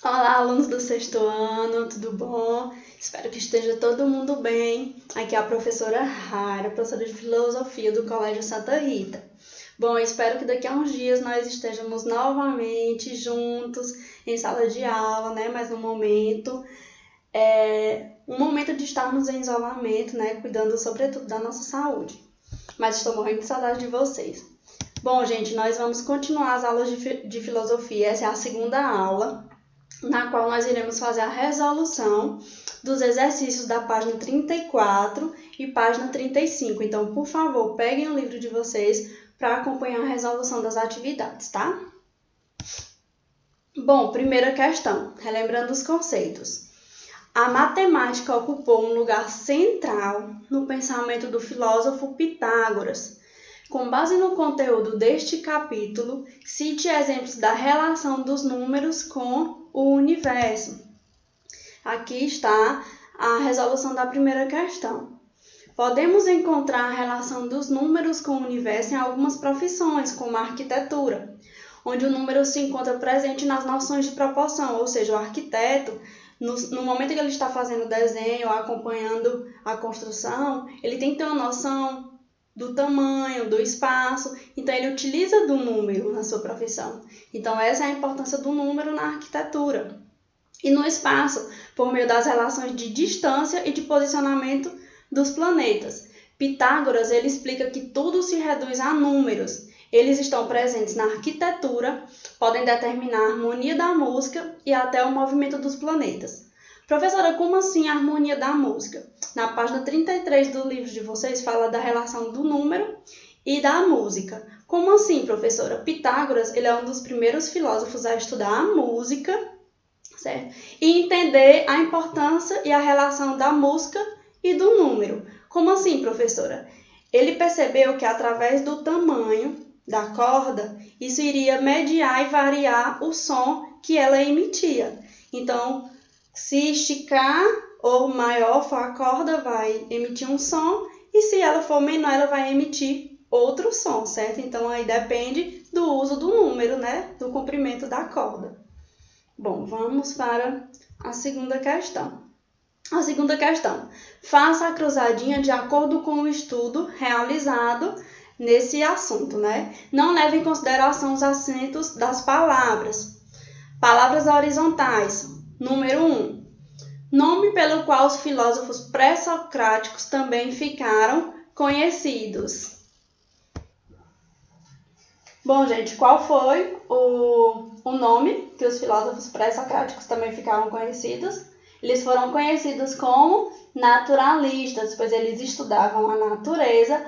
Olá, alunos do sexto ano, tudo bom? Espero que esteja todo mundo bem. Aqui é a professora Rara, professora de Filosofia do Colégio Santa Rita. Bom, espero que daqui a uns dias nós estejamos novamente juntos em sala de aula, né? Mas no momento um momento de estarmos em isolamento, né? Cuidando sobretudo da nossa saúde. Mas estou morrendo de saudade de vocês. Bom, gente, nós vamos continuar as aulas de filosofia. Essa é a segunda aula, na qual nós iremos fazer a resolução dos exercícios da página 34 e página 35. Então, por favor, peguem o livro de vocês para acompanhar a resolução das atividades, tá? Bom, primeira questão, relembrando os conceitos. A matemática ocupou um lugar central no pensamento do filósofo Pitágoras. Com base no conteúdo deste capítulo, cite exemplos da relação dos números com o universo. Aqui está a resolução da primeira questão. Podemos encontrar a relação dos números com o universo em algumas profissões, como a arquitetura, onde o número se encontra presente nas noções de proporção, ou seja, o arquiteto, no momento que ele está fazendo o desenho, acompanhando a construção, ele tem que ter uma noção do tamanho, do espaço, então ele utiliza do número na sua profissão. Então essa é a importância do número na arquitetura. E no espaço, por meio das relações de distância e de posicionamento dos planetas. Pitágoras, ele explica que tudo se reduz a números. Eles estão presentes na arquitetura, podem determinar a harmonia da música e até o movimento dos planetas. Professora, como assim a harmonia da música? Na página 33 do livro de vocês fala da relação do número e da música. Como assim, professora? Pitágoras, ele é um dos primeiros filósofos a estudar a música, certo? E entender a importância e a relação da música e do número. Como assim, professora? Ele percebeu que através do tamanho da corda, isso iria mediar e variar o som que ela emitia. Então, se esticar ou maior for a corda, vai emitir um som, e se ela for menor, ela vai emitir outro som, certo? Então, aí depende do uso do número, né? Do comprimento da corda. Bom, vamos para a segunda questão. A segunda questão. Faça a cruzadinha de acordo com o estudo realizado nesse assunto, né? Não leve em consideração os acentos das palavras. Palavras horizontais. Número 1. Nome pelo qual os filósofos pré-socráticos também ficaram conhecidos. Bom, gente, qual foi o nome que os filósofos pré-socráticos também ficaram conhecidos? Eles foram conhecidos como naturalistas, pois eles estudavam a natureza,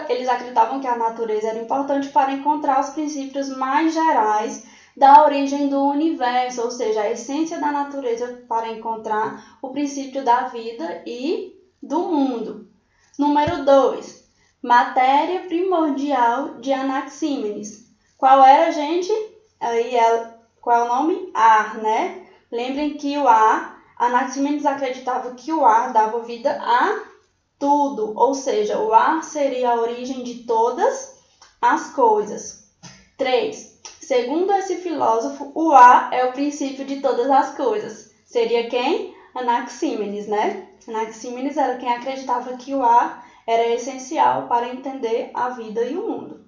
eles acreditavam que a natureza era importante para encontrar os princípios mais gerais da origem do universo, ou seja, a essência da natureza para encontrar o princípio da vida e do mundo. Número 2. Matéria primordial de Anaxímenes. Qual era, gente? Qual é o nome? Ar, né? Lembrem que o ar, Anaxímenes acreditava que o ar dava vida a tudo, ou seja, o ar seria a origem de todas as coisas. 3. Segundo esse filósofo, o ar é o princípio de todas as coisas. Seria quem? Anaxímenes, né? Anaxímenes era quem acreditava que o ar era essencial para entender a vida e o mundo.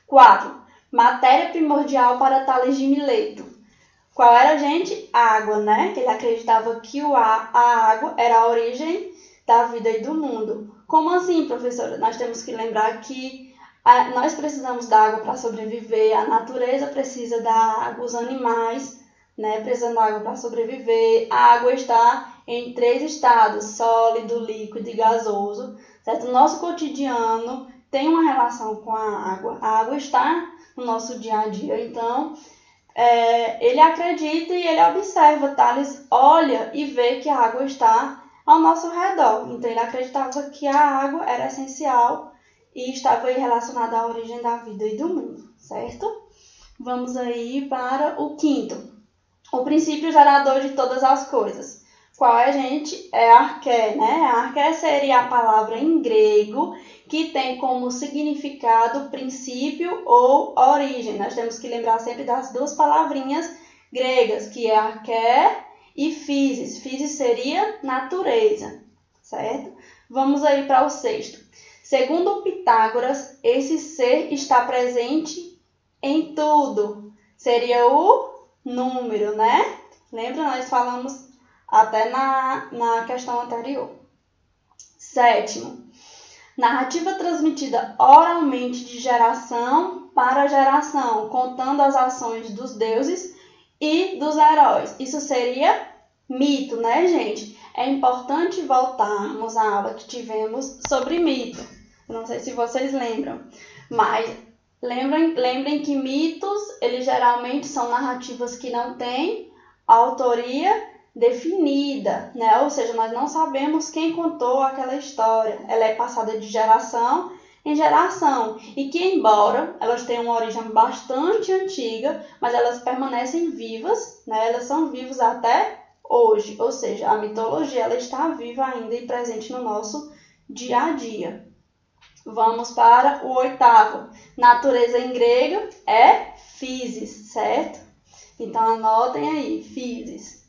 4. Matéria primordial para Tales de Mileto. Qual era, gente? Água, né? Ele acreditava que a água era a origem da vida e do mundo. Como assim, professora? Nós temos que lembrar que nós precisamos da água para sobreviver, a natureza precisa da água, os animais, né, precisam da água para sobreviver. A água está em 3 estados, sólido, líquido e gasoso, certo? O nosso cotidiano tem uma relação com a água está no nosso dia a dia, então ele acredita e ele observa, Tales olha e vê que a água está ao nosso redor, então ele acreditava que a água era essencial e estava relacionada à origem da vida e do mundo, certo? Vamos aí para o 5º. O princípio gerador de todas as coisas. Qual é, gente? É arqué, né? Arqué seria a palavra em grego que tem como significado princípio ou origem. Nós temos que lembrar sempre das duas palavrinhas gregas, que é arqué e physis. Physis seria natureza, certo? Vamos aí para o sexto. Segundo Pitágoras, esse ser está presente em tudo. Seria o número, né? Lembra? Nós falamos até na questão anterior. Sétimo. Narrativa transmitida oralmente de geração para geração, contando as ações dos deuses e dos heróis. Isso seria mito, né, gente? É importante voltarmos à aula que tivemos sobre mito. Não sei se vocês lembram, mas lembrem que mitos, eles geralmente são narrativas que não têm autoria definida, né? Ou seja, nós não sabemos quem contou aquela história. Ela é passada de geração em geração e que, embora elas tenham uma origem bastante antiga, mas elas permanecem vivas, né? Elas são vivas até hoje, ou seja, a mitologia ela está viva ainda e presente no nosso dia a dia. Vamos para o oitavo. Natureza em grego é physis, certo? Então anotem aí, physis.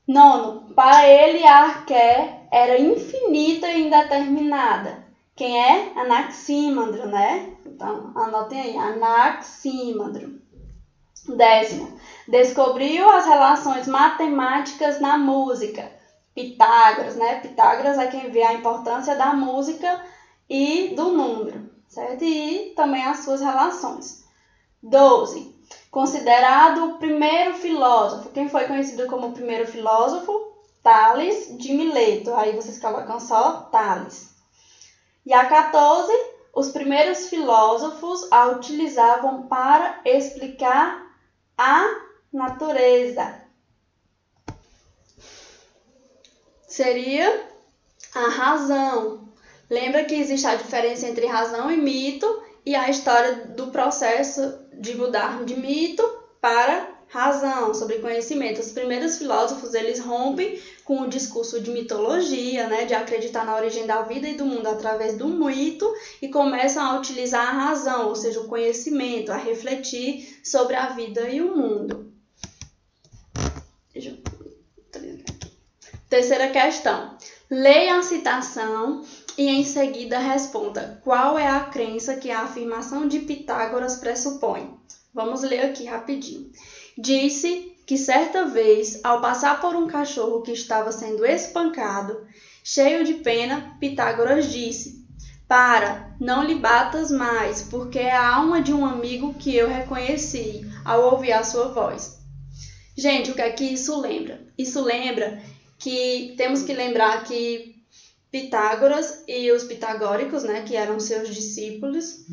Nono, para ele a arqué era infinita e indeterminada. Quem é? Anaxímandro, né? Então anotem aí, Anaxímandro. Décimo, descobriu as relações matemáticas na música. Pitágoras, né? Pitágoras é quem vê a importância da música e do número, certo? E também as suas relações. 12. Considerado o primeiro filósofo. Quem foi conhecido como o primeiro filósofo? Tales de Mileto. Aí vocês colocam só Tales. E a 14. Os primeiros filósofos a utilizavam para explicar a natureza. Seria a razão. Lembra que existe a diferença entre razão e mito e a história do processo de mudar de mito para razão, sobre conhecimento. Os primeiros filósofos, eles rompem com o discurso de mitologia, né, de acreditar na origem da vida e do mundo através do mito e começam a utilizar a razão, ou seja, o conhecimento, a refletir sobre a vida e o mundo. Terceira questão. Leia a citação e em seguida responda qual é a crença que a afirmação de Pitágoras pressupõe. Vamos ler aqui rapidinho. Disse que certa vez, ao passar por um cachorro que estava sendo espancado, cheio de pena, Pitágoras disse: "Para, não lhe batas mais, porque é a alma de um amigo que eu reconheci ao ouvir a sua voz." Gente, o que é que isso lembra? Isso lembra que temos que lembrar que Pitágoras e os pitagóricos, né, que eram seus discípulos,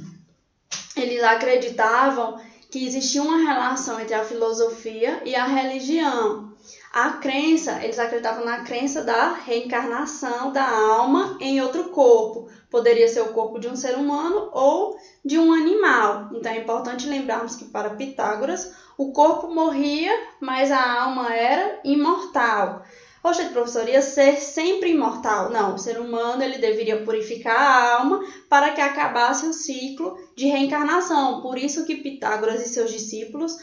eles acreditavam que existia uma relação entre a filosofia e a religião. A crença, eles acreditavam na crença da reencarnação da alma em outro corpo. Poderia ser o corpo de um ser humano ou de um animal. Então é importante lembrarmos que para Pitágoras o corpo morria, mas a alma era imortal. Poxa, professor, ia ser sempre imortal? Não, o ser humano ele deveria purificar a alma para que acabasse o ciclo de reencarnação. Por isso que Pitágoras e seus discípulos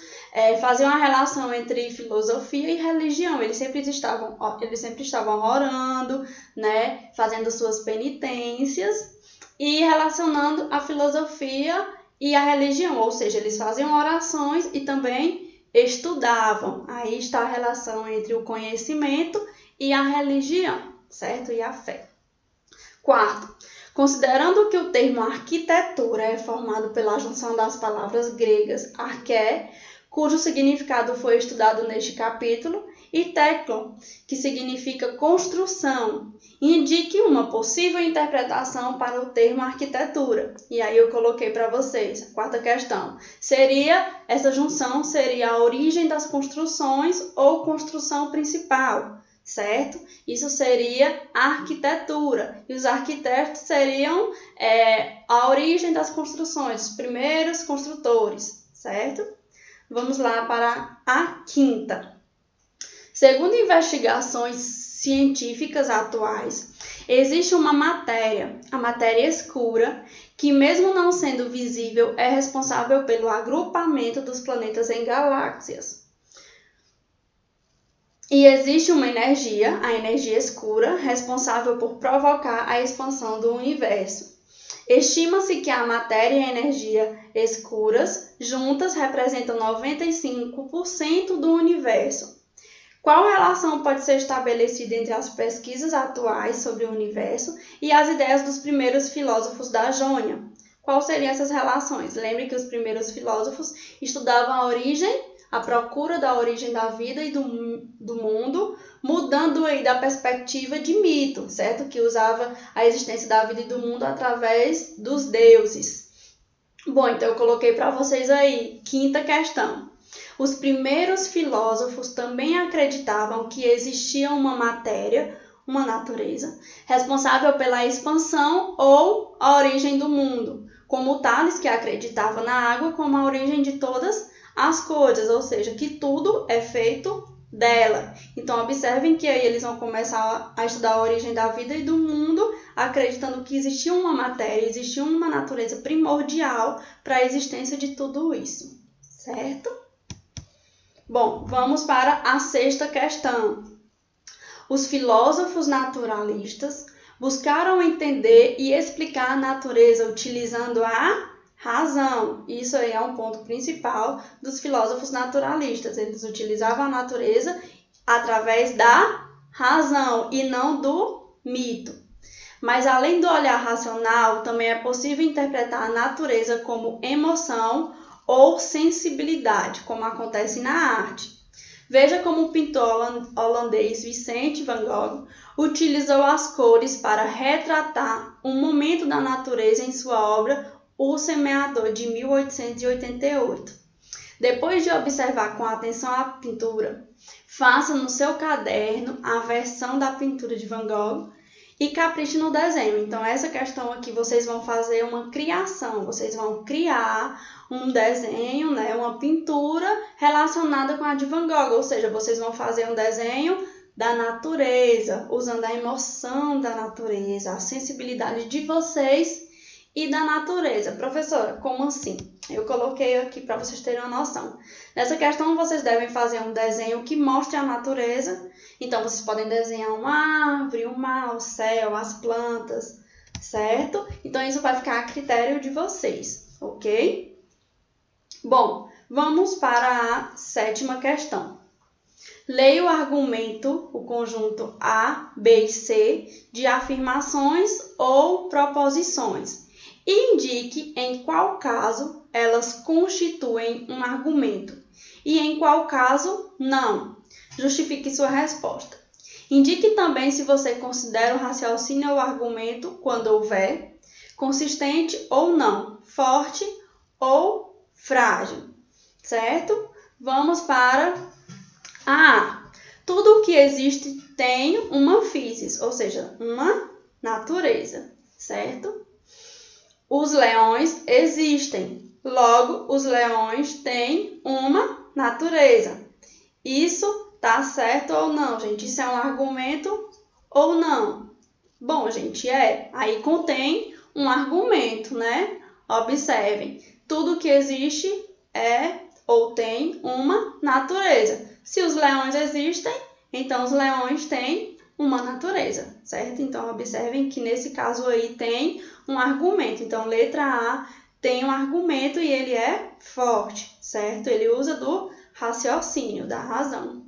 faziam a relação entre filosofia e religião. Eles sempre estavam orando, né, fazendo suas penitências e relacionando a filosofia e a religião. Ou seja, eles faziam orações e também estudavam. Aí está a relação entre o conhecimento e a religião, certo? E a fé. Quarto, considerando que o termo arquitetura é formado pela junção das palavras gregas arqué, cujo significado foi estudado neste capítulo, e teklon, que significa construção, indique uma possível interpretação para o termo arquitetura. E aí eu coloquei para vocês a quarta questão. Essa junção seria a origem das construções ou construção principal, certo? Isso seria a arquitetura. E os arquitetos seriam a origem das construções, os primeiros construtores, certo? Vamos lá para a quinta. Segundo investigações científicas atuais, existe uma matéria, a matéria escura, que mesmo não sendo visível, é responsável pelo agrupamento dos planetas em galáxias. E existe uma energia, a energia escura, responsável por provocar a expansão do universo. Estima-se que a matéria e a energia escuras juntas representam 95% do universo. Qual relação pode ser estabelecida entre as pesquisas atuais sobre o universo e as ideias dos primeiros filósofos da Jônia? Quais seriam essas relações? Lembre que os primeiros filósofos estudavam a origem, a procura da origem da vida e do mundo, mudando aí da perspectiva de mito, certo? Que usava a existência da vida e do mundo através dos deuses. Bom, então eu coloquei para vocês aí, quinta questão. Os primeiros filósofos também acreditavam que existia uma matéria, uma natureza, responsável pela expansão ou a origem do mundo, como Tales, que acreditava na água como a origem de todas as coisas, ou seja, que tudo é feito dela. Então, observem que aí eles vão começar a estudar a origem da vida e do mundo, acreditando que existia uma matéria, existia uma natureza primordial para a existência de tudo isso, certo? Bom, vamos para a sexta questão. Os filósofos naturalistas buscaram entender e explicar a natureza utilizando a razão. Isso aí é um ponto principal dos filósofos naturalistas. Eles utilizavam a natureza através da razão e não do mito. Mas além do olhar racional, também é possível interpretar a natureza como emoção ou sensibilidade, como acontece na arte. Veja como o pintor holandês Vincent van Gogh utilizou as cores para retratar um momento da natureza em sua obra O Semeador, de 1888. Depois de observar com atenção a pintura, faça no seu caderno a versão da pintura de Van Gogh e capriche no desenho. Então, essa questão aqui, vocês vão fazer uma criação, vocês vão criar um desenho, né, uma pintura relacionada com a de Van Gogh, ou seja, vocês vão fazer um desenho da natureza, usando a emoção da natureza, a sensibilidade de vocês e da natureza. Professora, como assim? Eu coloquei aqui para vocês terem uma noção. Nessa questão, vocês devem fazer um desenho que mostre a natureza. Então, vocês podem desenhar uma árvore, o mar, o céu, as plantas, certo? Então, isso vai ficar a critério de vocês, ok? Bom, vamos para a sétima questão. Leia o argumento, o conjunto A, B e C, de afirmações ou proposições. E indique em qual caso elas constituem um argumento e em qual caso não. Justifique sua resposta. Indique também se você considera o raciocínio ou argumento, quando houver, consistente ou não, forte ou frágil, certo? Vamos para a A. Tudo o que existe tem uma physis, ou seja, uma natureza, certo? Os leões existem, logo os leões têm uma natureza. Isso tá certo ou não, gente? Isso é um argumento ou não? Bom, gente, aí contém um argumento, né? Observem, tudo que existe é ou tem uma natureza. Se os leões existem, então os leões têm uma natureza, certo? Então, observem que nesse caso aí tem um argumento. Então, letra A tem um argumento e ele é forte, certo? Ele usa do raciocínio, da razão.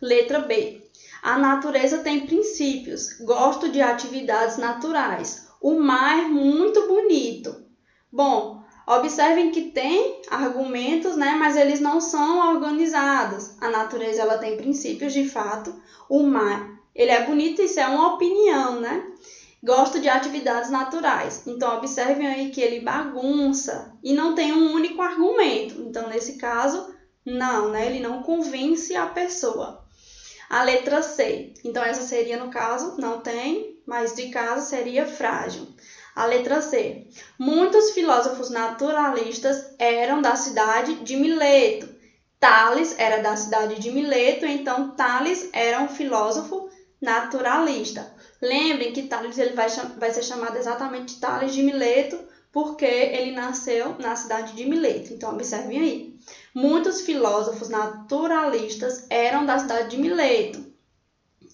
Letra B. A natureza tem princípios. Gosto de atividades naturais. O mar é muito bonito. Bom, observem que tem argumentos, né, mas eles não são organizados. A natureza ela tem princípios de fato. O mar, ele é bonito, isso é uma opinião, né? Gosto de atividades naturais. Então, observem aí que ele bagunça e não tem um único argumento. Então, nesse caso, não, né? Ele não convence a pessoa. A letra C. Então, essa seria, no caso, não tem, mas de caso seria frágil. A letra C. Muitos filósofos naturalistas eram da cidade de Mileto. Tales era da cidade de Mileto, então Tales era um filósofo naturalista. Lembrem que Tales ele vai ser chamado exatamente de Tales de Mileto, porque ele nasceu na cidade de Mileto. Então, observem aí. Muitos filósofos naturalistas eram da cidade de Mileto.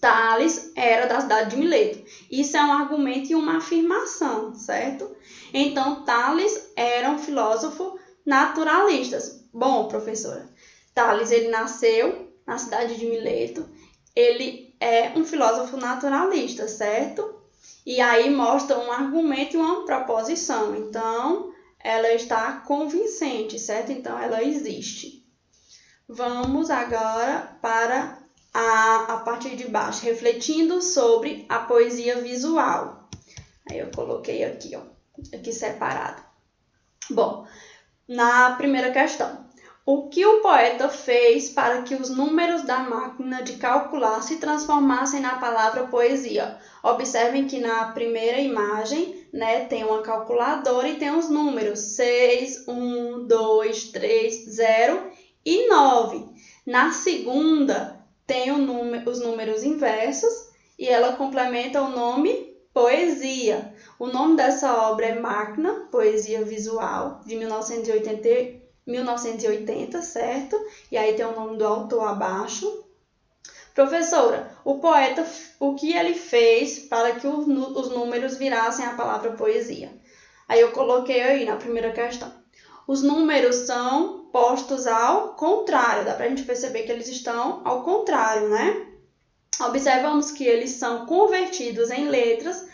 Tales era da cidade de Mileto. Isso é um argumento e uma afirmação, certo? Então, Tales era um filósofo naturalista. Bom, professora, Tales ele nasceu na cidade de Mileto. Ele é um filósofo naturalista, certo? E aí mostra um argumento e uma proposição. Então, ela está convincente, certo? Então, ela existe. Vamos agora para a parte de baixo, refletindo sobre a poesia visual. Aí eu coloquei aqui, ó, aqui separado. Bom, na primeira questão. O que o poeta fez para que os números da máquina de calcular se transformassem na palavra poesia? Observem que na primeira imagem, né, tem uma calculadora e tem os números 6, 1, 2, 3, 0 e 9. Na segunda, tem os números inversos e ela complementa o nome poesia. O nome dessa obra é Máquina, Poesia Visual, de 1980, certo? E aí tem o nome do autor abaixo. Professora, o poeta, o que ele fez para que os números virassem a palavra poesia? Aí eu coloquei aí na primeira questão. Os números são postos ao contrário, dá para a gente perceber que eles estão ao contrário, né? Observamos que eles são convertidos em letras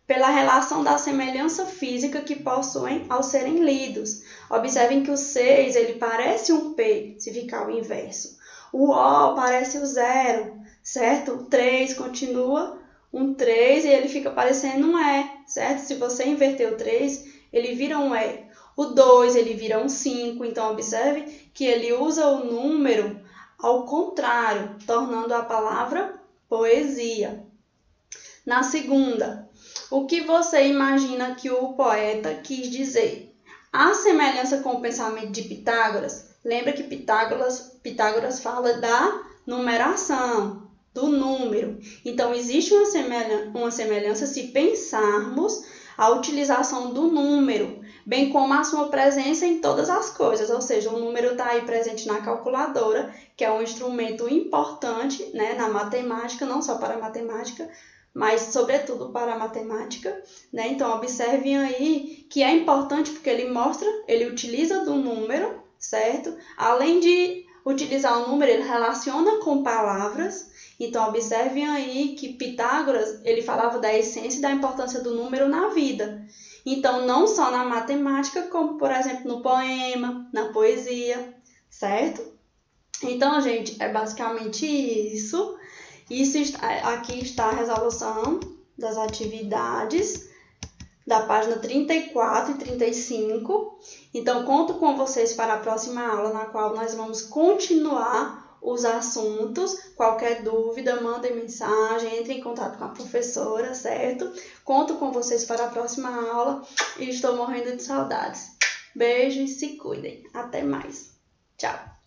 pela relação da semelhança física que possuem ao serem lidos. Observem que o 6 ele parece um P, se ficar o inverso. O O parece o 0, certo? O 3 continua um 3 e ele fica parecendo um E, certo? Se você inverter o 3, ele vira um E. O 2 ele vira um 5, então observe que ele usa o número ao contrário, tornando a palavra poesia. Na segunda, o que você imagina que o poeta quis dizer? A semelhança com o pensamento de Pitágoras, lembra que Pitágoras fala da numeração, do número. Então, existe uma semelhança se pensarmos a utilização do número, bem como a sua presença em todas as coisas, ou seja, o número está aí presente na calculadora, que é um instrumento importante, né, na matemática, não só para a matemática, mas sobretudo para a matemática, né? Então, observem aí que é importante porque ele utiliza do número, certo? Além de utilizar o número, ele relaciona com palavras. Então, observem aí que Pitágoras, ele falava da essência e da importância do número na vida. Então, não só na matemática, como, por exemplo, no poema, na poesia, certo? Então, gente, é basicamente isso. Aqui está a resolução das atividades da página 34 e 35. Então, conto com vocês para a próxima aula, na qual nós vamos continuar os assuntos. Qualquer dúvida, mandem mensagem, entre em contato com a professora, certo? Conto com vocês para a próxima aula e estou morrendo de saudades. Beijo e se cuidem. Até mais. Tchau.